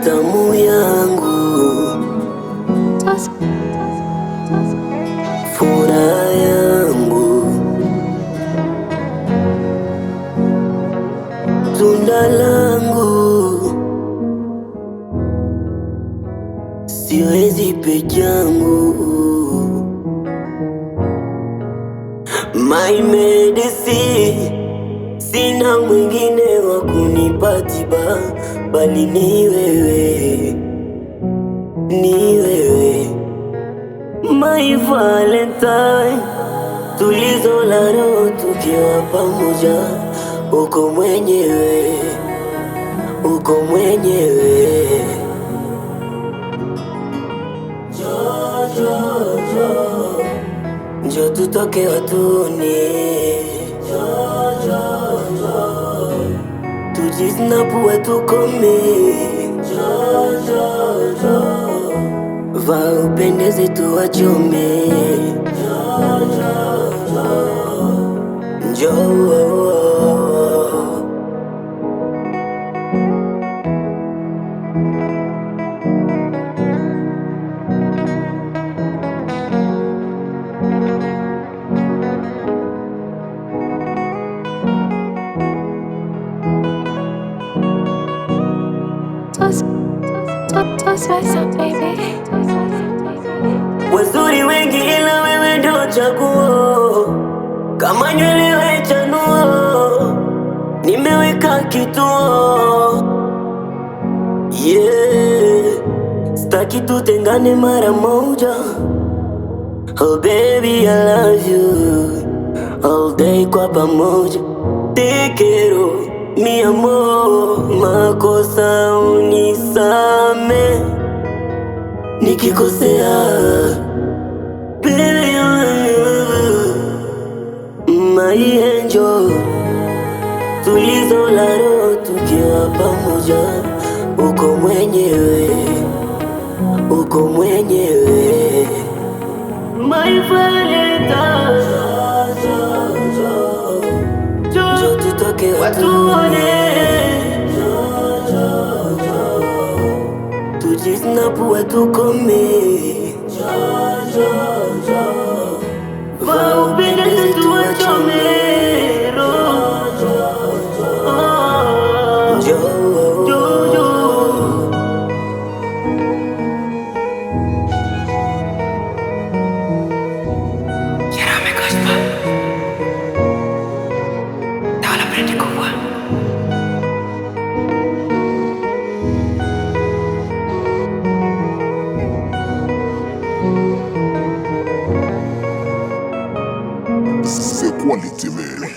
tamu yangu, furaha yangu, tunda langu, siwezi peke yangu. My medicine, sina mwingine wa kunipa tiba, bali ni wewe, ni wewe. My Valentine, tulizo la roho tukiwa pamoja, uko mwenyewe, uko mwenyewe. Njoo tutoke watuni, tujisnapu tukome, vaa upendeze tuwachome. Njoo wazuri wengi ila wewe ndo chaguo, kama nywele we chanuo, nimeweka kituo. Yeah, staki tutengane mara moja. Oh baby I love you, all day kwa pamoja. Te quiero mi amor, makosa unisame nikikosea, baby my angel, tulizo la roho tukiwa pamoja, uko mwenyewe, uko mwenyewe. My Valentine, njoo tutoke watuone, tujisnapu tukome, vaa upendeze tuwachome. C'est quality, man.